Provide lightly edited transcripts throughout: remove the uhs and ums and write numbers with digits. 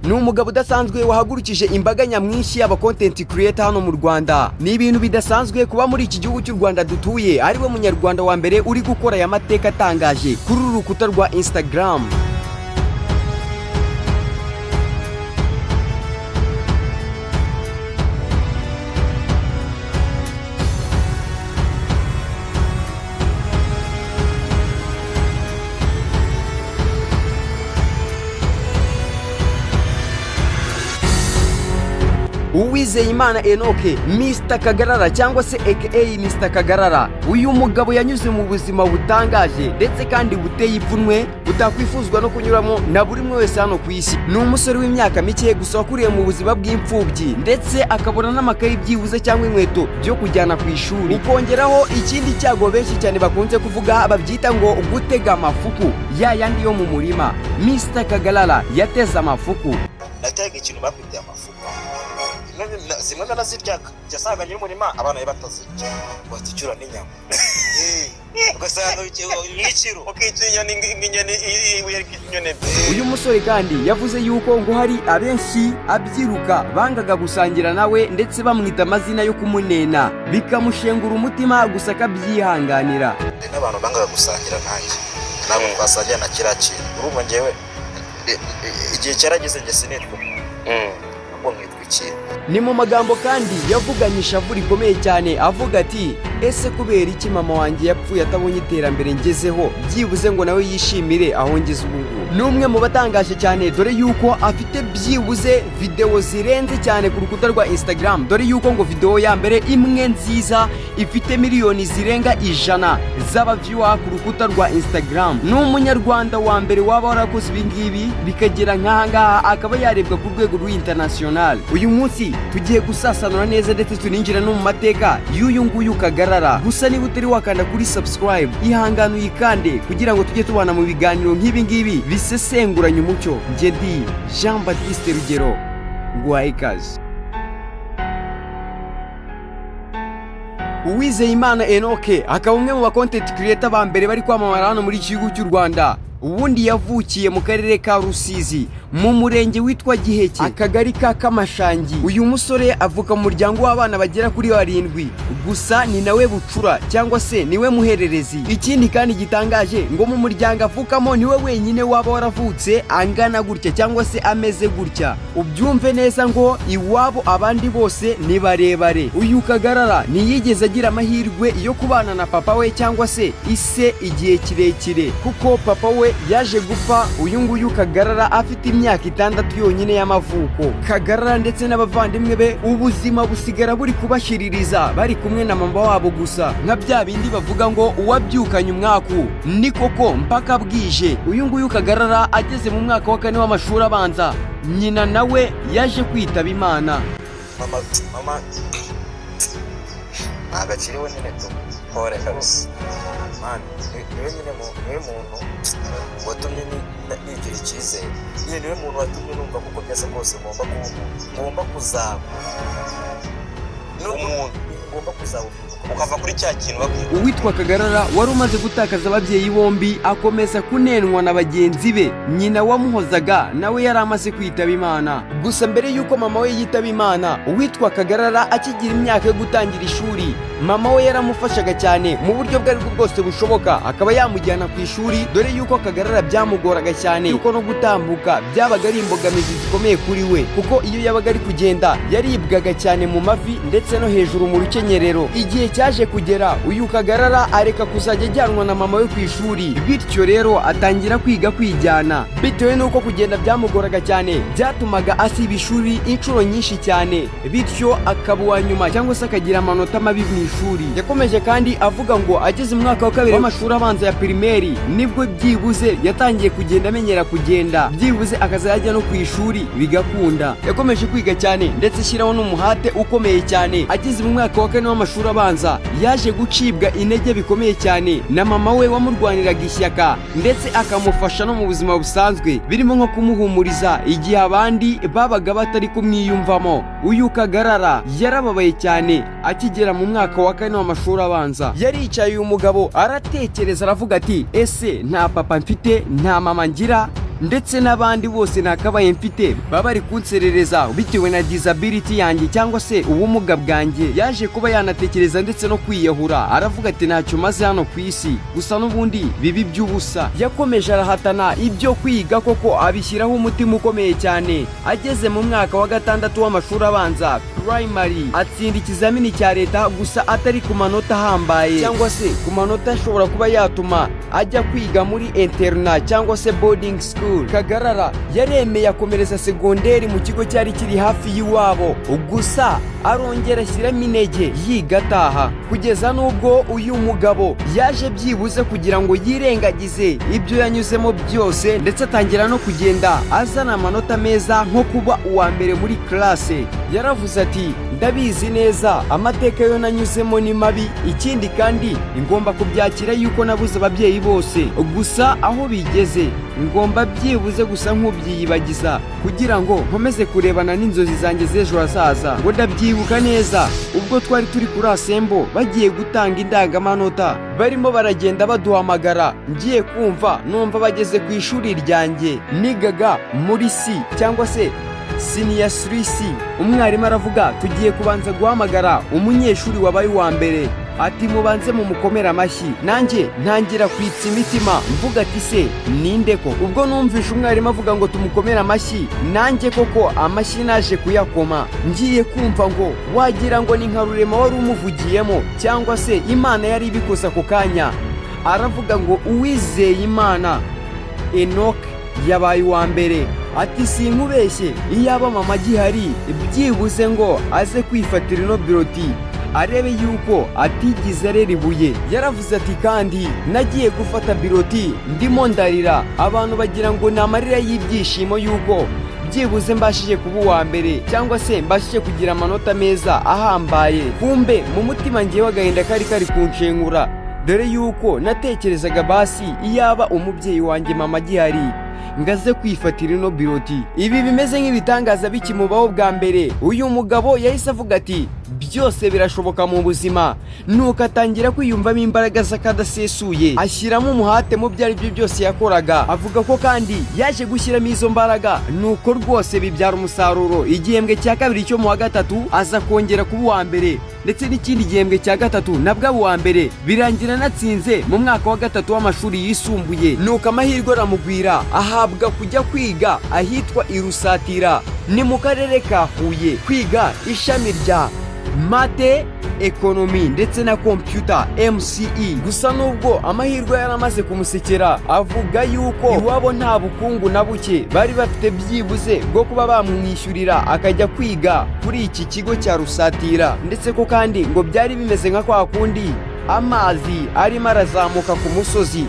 ni umugabo udasanzwe wahagurukije imbaga nyamwinshi y'aba content creator hano mu Rwanda. Ni ibintu bidasanzwe kuba muri iki gihugu cy'u Rwanda dutuye ari we munyarwanda wa mbere uri gukora aya mateka atangaje kuri uru rukuta rwa Instagram. Uwizeyimana Enoke, Mr Kagarara cyangwa se aka Mr Kagarara. Uyu mugabo yanyuze mu buzima butangaje ndetse kandi buteye ipfunwe butakwifuzwa no kunyuramo na buri umwe wese hano ku isi. Ni umusore w'imyaka mike gusa wakuriye mu buzima bw'imfubyi ndetse akabona n'amakayi byibuze cyangwa inkweto byo kujyana ku ishuri. Ukongeraho ikindi cyago benshi cyane bakunze kuvuga babyita ngo gutega amafuku, ya yandi yo mu murima. Mr Kagarara yateze amafuku. Natega ikintu bakwitiye amafuku. Zimwe naziryaga cyasaga nyiri murima abana batazirya baticura n'inyama ugasanga ikiro ukitinya n'inyoni inyoni. Uyu musore kandi yavuze yuko ngo hari abenshi abyiruka bangaga gusangira nawe ndetse bamwita amazina yo kumunena bikamushengura umutima gusa akabyihanganira. N'abantu bangaga gusangira nanjye nabo twasangira na kiraci urumva ngewe igihe cyarageze nge sinitwa ni mu magambo kandi yavuganyisha avu rikomeye cyane avuga ati ese kubera iki mama wanjye yapfuye atabonye iterambere ngezeho byibuze ngo nawe yishimire aho ngeze ubu ngubu. Ni umwe mu batangaje cyane dore yuko afite byibuze video zirenze cyane ku rukuta rwa Instagram, dore yuko ngo video ya mbere imwe nziza ifite miliyoni zirenga 100 z'abaviewer ku rukuta rwa Instagram. Ni umunyarwanda wa mbere waba warakoze ibingibi bikagera nk'ahangaha akaba yarebwa ku rwego rw'international. Uyu munsi tugiye gusasanura neza ndetse tuninjira no mu mateka y'uyu nguyu Kagarara. Gusa niba utari wakanda kuri subscribe ihangano yikande kugira ngo tujye tubana mu biganiro nk'ibi ngibi bisesenguranye umucyo. Nge ndi Baptiste RUGERO nguhaye ikaze. Uwizeyimana Enoke akaba umwe mu ba content creator ba mbere bari kwamamara hano muri iki gihugu cy'u Rwanda. Ubundi yavukiye mu karere ka Rusizi mu murenge witwa Giheke akagari ka Kamashangi. Uyu musore avuka mu muryango w'abana bagera kuri 7 gusa ni nawe bucura cyangwa se niwe muhererezi. Ikindi kandi gitangaje ngo mu muryango avukamo niwe wenyine waba waravutse angana gutya cyangwa se ameze gutya. Ubyumve neza ngo iwabo abandi bose ni barebare. Uyu Kagarara ntiyigeze agira amahirwe yo kubana na papa we cyangwa se ise igihe kirekire kuko papa we yaje gupfa uyu nguyu Kagarara afite imyaka 6 yonyine y'amavuko. Kagarara ndetse n'abavandimwe be ubuzima busigara buri kubashiririza bari kumwe na mama wabo gusa, nka bya bindi bavuga ngo uwabyukanye umwaku ni koko mpaka bwije. Uyu nguyu Kagarara ageze mu mwaka wa 4 w'amashuri abanza nyina nawe yaje kwitaba Imana. Mama agakiriwe nyine hore kabisa mani niwe nyine niwe muntu watumye nigira icyizere, niwe muntu watumye numva kuko byose bwose ngomba kuzaba n'umuntu ngomba kuzaba ukava kuri cya kintu babwira. Uwitwa Kagarara wari umaze gutakaza ababyeyi bombi akomeza kunenwa na bagenzi be. Nyina wamuhozaga nawe yari amaze kwitaba Imana. Gusa mbere yuko mama we yitaba Imana, uwitwa Kagarara akigira imyaka yo gutangira ishuri, mama we yaramufashaga cyane mu buryo bwari bwose bushoboka akaba yamujyana ku ishuri, dore yuko Kagarara byamugoraga cyane yuko no gutambuka byabaga ari imbogamizi zikomeye kuri we kuko iyo yabaga ari kugenda yaribwaga cyane mu mavi ndetse no hejuru mu rukenyerero. Igihe cyaje kugera uyu Kagarara areka kuzajya ajyanwa na mama we ku ishuri, bityo rero atangira kwiga kwijyana. Bitewe nuko kugenda byamugoraga cyane byatumaga asiba ishuri inshuro nyinshi cyane, bityo akaba wa nyuma cyangwa se akagira amanota mabi mu ishuri. Yakomeje kandi avuga ngo ageze mu mwaka wa 2 w'amashuri abanza ya primaire nibwo byibuze yatangiye kugenda amenyera kugenda, byibuze akazajya no ku ishuri bigakunda. Yakomeje kwiga cyane ndetse ashyiraho n'umuhate ukomeye cyane. Ageze mu mwaka wa 4 w'amashuri abanza yaje gucibwa intege bikomeye cyane na mama we wamurwaniraga ishyaka ndetse akamufasha no mu buzima busanzwe, birimo nko kumuhumuriza igihe abandi babaga batari kumwiyumvamo. Uyu Kagarara yarababaye cyane akigera mu mwaka wa 4 w'amashuri abanza. Yaricaye uyu mugabo aratekereza aravuga ati ese nta papa mfite nta mama ngira, ndetse n'abandi bose nakabaye mfite baba bari kunserereza bitewe na disability yanjye cyangwa se ubumuga bwanjye. Yaje kuba yanatekereza ndetse no kwiyahura, aravuga ati ntacyo maze hano ku isi, gusa n'ubundi bibi by'ubusa. Yakomeje arahatana ibyo kwiga koko abishyiraho umutima ukomeye cyane. Ageze mu mwaka wa 6 w'amashuri abanza primary atsinda ikizamini cya leta, gusa atari ku manota ahambaye cyangwa se ku manota ashobora kuba yatuma ajya kwiga muri interna cyangwa se boarding school. Kagarara yaremeye akomereza segonderi mu kigo cyari kiri hafi y'iwabo, gusa arongera ashyiramo intege yiga ataha, kugeza n'ubwo uyu mugabo yaje byibuze kugira ngo yirengagize ibyo yanyuzemo byose, ndetse atangira no kugenda azana amanota meza nko kuba uwa mbere muri classe. Yaravuze ati ndabizi neza amateka yo nanyuzemo ni mabi, ikindi kandi ngomba kubyakira yuko nabuze ababyeyi bose, gusa aho bigeze ngomba byibuze gusa nk'ubyiyibagiza kugira ngo nkomeze kurebana n'inzozi zanjye z'ejo hazaza. Ngo ndabyibuka neza ubwo twari turi kuri asembo bagiye gutanga indangamanota, barimo baragenda baduhamagara, ngiye kumva numva bageze ku ishuri ryanjye nigaga muri C cyangwa se senior 3C. Umwarimu aravuga tugiye kubanza guhamagara umunyeshuri wabaye wa mbere, ati mubanze mu mukomera amashyi. Nanjye ntangira kwitsa imitima mvuga ati se ninde ko? Ubwo numvisha umwarimu avuga ngo tumukomera amashyi, nanjye koko amashyi naje kuyakoma. Ngiye kumva ngo wagira ngo ni nka Rurema wari umuvugiyemo cyangwa se Imana yari ibikosa ku kanya. Aravuga ngo uwizeye Imana Enoch yabaye wa mbere. Ati sinkubeshye iyaba mama gihari byibuze ngo aze kwifatira ino biroti arebe yuko atigize arera ibuye. Yaravuze ati kandi nagiye gufata biroti ndimo ndarira, abantu bagira ngo ni amarira y'ibyishimo yuko byibuze mbashije kuba uwa mbere cyangwa se mbashije kugira amanota meza ahambaye. Kumbe mu mutima ngiye w'agahinda kari kunshengura, dore yuko natekerezaga basi iyaba umubyeyi wanjye mama gihari ngaze kwifatira ino biroti. Ibi bimeze nk'ibitangaza bikimubaho bwa mbere, uyu mugabo yahise avuga ati byose birashoboka mu buzima, nuko atangira kwiyumvamo imbaraga z'akadasesuye, ashyiramo umuhate mu byo ari byo byose yakoraga. Avuga ko kandi yaje gushyiramo izo mbaraga, nuko rwose bibyara umusaruro. Igihembwe cya kabiri cyo mu wa 3 aza kongera kuba uwa mbere, ndetse n'ikindi gihembwe cya 3 nabwo aba uwa mbere, birangira natsinze mu mwaka wa 3 w'amashuri yisumbuye. Nuko amahirwe aramugwira, ahabwa kujya kwiga ahitwa i Rusatira, ni mu karere ka Huye, kwiga ishami rya mate, ekonomi ndetse na computer MCE. Gusa nubwo amahirwe yaramaze kumusekera, avuga yuko iwabo nta bukungu na buke bari bafite byibuze bwo kuba bamwishyurira akajya kwiga kuri iki kigo cya Rusatira, ndetse ko kandi ngo byari bimeze nka kwa kundi amazi arimo arazamuka ku musozi.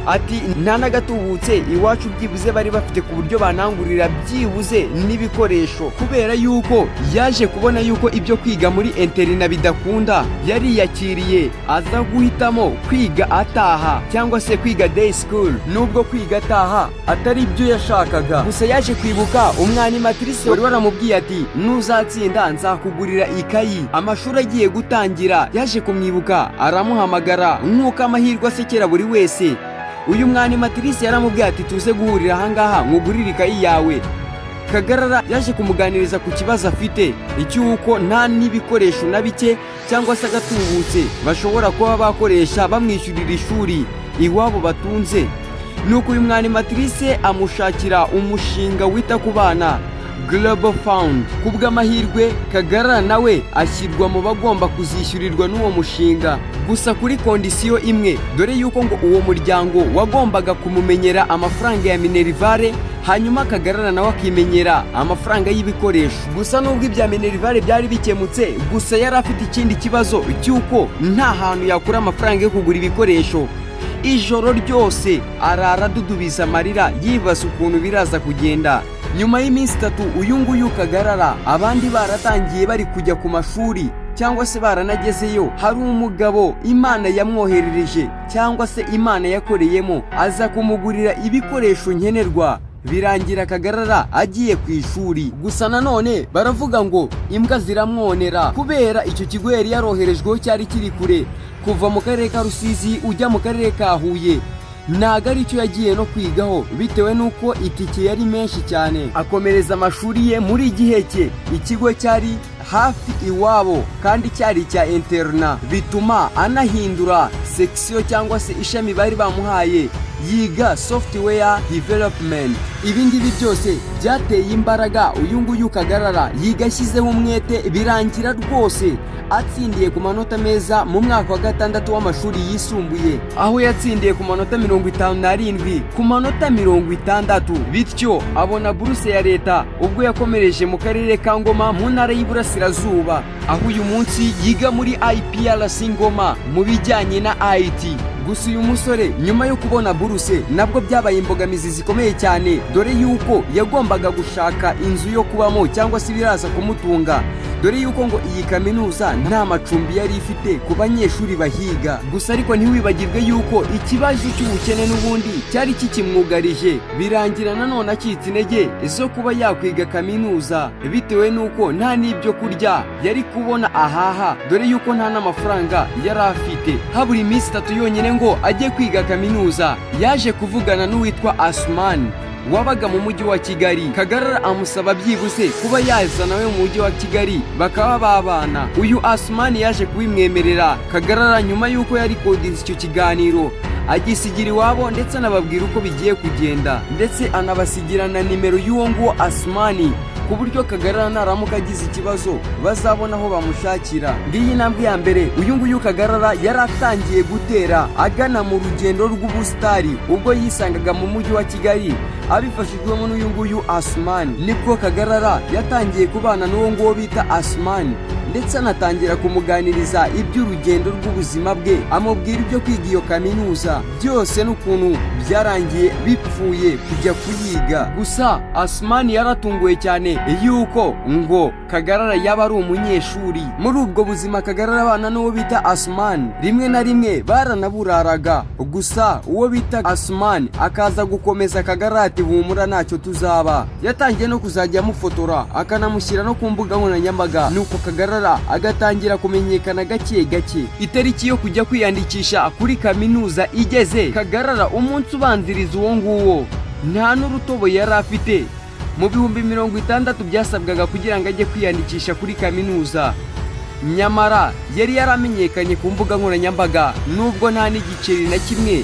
Ati nta nagatubutse iwacu byibuze bari bafite ku buryo banangurira byibuze n'ibikoresho, kubera yuko yaje kubona yuko ibyo kwiga muri interina bidakunda. Yari yakiriye aza guhitamo kwiga ataha cyangwa se kwiga day school, nubwo kwiga ataha atari ibyo yashakaga. Gusa yaje kwibuka umwanimatrice wari waramubwiye ati nuzatsinda nzakugurira ikayi. Amashuri agiye gutangira yaje kumwibuka, aramuhamagara nk'uko amahirwe asekera buri wese. Uyu mwanimatrice yaramubwiye ati tuze guhurira ahangaha nkugurire ikayi yawe. Kagarara yaje kumuganiriza ku kibazo afite, icyuko nta n'ibikoresho na bike cyangwa se agatubutse bashobora kuba bakoresha bamwishyurira ishuri iwabo batunze. Nuko uyu mwanimatrice amushakira umushinga wita ku bana Global Fund. Kubw'amahirwe Kagarara nawe ashyirwa mu bagomba kuzishyurirwa n'uwo mushinga, gusa kuri kondisiyo imwe, dore yuko ngo uwo muryango wagombaga kumumenyera amafaranga ya minerivare, hanyuma Kagarara nawe akimenyera amafaranga y'ibikoresho. Gusa nubwo ibya minerivare byari bikemutse, gusa yari afite ikindi kibazo cy'uko nta hantu yakura amafaranga yo kugura ibikoresho. Ijoro ryose arara dudubiza amarira yibaza ukuntu biraza kugenda. Nyuma y'iminsi 3 uyu nguyu Kagarara abandi baratangiye bari kujya ku mashuri cyangwa se baranagezeyo, hari umugabo Imana yamwoherereje cyangwa se Imana yakoreyemo aza kumugurira ibikoresho nkenerwa. Birangira Kagarara agiye ku ishuri. Gusa nanone baravuga ngo imbwa ziramwonera, kubera icyo kigo yari yaroherejweho cyari kiri kure, kuva mu karere ka Rusizi ujya mu karere ka Huye. ntago ari cyo yagiye no kwigaho bitewe n'uko itike yari menshi cyane. Akomereza amashuri ye muri Giheke, ikigo cyari hafi iwabo kandi cyari cya interna, bituma anahindura section cyangwa se ishami bari bamuhaye, yiga software development. Ibi ngibi byose byateye imbaraga uyu nguyu Kagarara, yiga ashyizeho umwete, birangira rwose atsindiye ku manota meza mu mwaka wa 6 w'amashuri yisumbuye, aho yatsindiye ku manota 57 ku manota 60, bityo abona buruse ya leta ubwo yakomereje mu karere ka Ngoma mu ntara y'Iburasirazuba, aho uyu munsi yiga muri IPRC Ngoma mu bijyanye na IT. Gusa uyu musore nyuma yo kubona buruse nabwo byabaye imbogamizi zikomeye cyane, dore yuko yagombaga gushaka inzu yo kubamo cyangwa se ibiraza kumutunga, dore yuko ngo iyi kaminuza nta macumbi yari ifite ku banyeshuri bahiga. Gusa ariko ntiwibagirwe yuko ikibazo cy'ubukene n'ubundi cyari kikimwugarije, birangira nanone acitse intege zo kuba yakwiga kaminuza bitewe n'uko nta n'ibyo kurya yari kubona ahaha, dore yuko nta n'amafaranga yari afite. Habura iminsi 3 yonyine ngo ajye kwiga kaminuza, yaje kuvugana n'uwitwa Asman wabaga mu mujyi wa Kigali. Kagarara amusaba byibuse kuba yaza nawe mu mujyi wa Kigali bakaba babana. Uyu Asman yaje kubimwemerera Kagarara nyuma yuko yari kodinze icyo kiganiro, agisigira iwabo ndetse anababwira uko bigiye kugenda, ndetse anabasigira na nimero y'uwo nguwo Asmani, ku buryo Kagarara naramuka agize ikibazo bazabona aho bamushakira. Ngiyi ntambwe ya mbere uyu nguyu Kagarara yari atangiye gutera agana mu rugendo rw'ubusitari ubwo yisangaga mu mujyi wa Kigali, abifashijwemo n'uyu nguyu Asman. Nibwo Kagarara yatangiye kubana n'uwo nguwo bita Asman, ndetse anatangira kumuganiriza iby'urugendo rw'ubuzima bwe, amubwira ibyo kwiga iyo kaminuza byose n'ukuntu byarangiye bipfuye kujya kuyiga. Gusa Asman yaratunguwe cyane yuko ngo Kagarara yaba ari umunyeshuri. Muri ubwo buzima Kagarara abana n'uwo bita Asman rimwe na rimwe baranaburaraga, gusa uwo bita Asman akaza gukomeza Kagarara ati humura ntacyo tuzaba. Yatangiye no kuzajya amufotora akanamushyira no ku mbuga nkoranyambaga, nuko Kagarara agatangira kumenyekana gake gake. Itariki yo kujya kwiyandikisha kuri kaminuza igeze, Kagarara umunsi ubanziriza uwo nguwo nta n'urutobo yari afite. Mu 60,000 byasabwaga kugira ngo ajye kwiyandikisha kuri kaminuza, nyamara yari yaramenyekanye ku mbuga nkoranyambaga nubwo nta n'igiceri na kimwe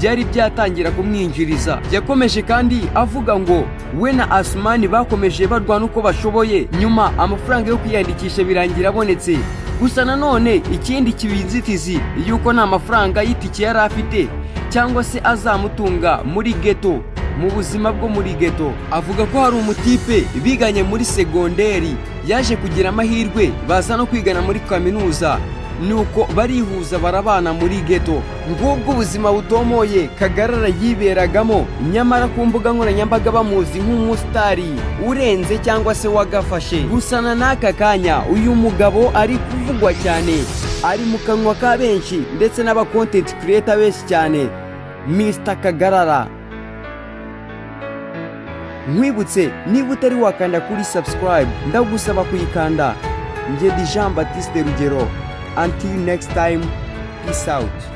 byari byatangira kumwinjiriza. Yakomeje kandi avuga ngo we na Asmani bakomeje barwana uko bashoboye, nyuma amafaranga yo kwiyandikisha birangira abonetse. Gusa nanone ikindi kibinzitizi yuko nta mafaranga y'itike yari afite cyangwa se azamutunga muri ghetto, mu buzima bwo muri ghetto. Avuga ko hari umutipe biganye muri segonderi yaje kugira amahirwe baza no kwigana muri kaminuza, nuko barihuza barabana muri ghetto. Ngubwo ubuzima butomoye Kagarara yiberagamo, nyamara ku mbuga nkoranyambaga bamuzi nk'umusitari urenze cyangwa se wagafashe. Gusa na n'aka kanya uyu mugabo ari kuvugwa cyane, ari mu kanwa ka benshi ndetse n'aba content creator benshi cyane, Mr. Kagarara. Nkwibutse niba utari wakanda kuri subscribe ndagusaba kuyikanda. Njye di Baptiste RUGERO. Until next time, peace out.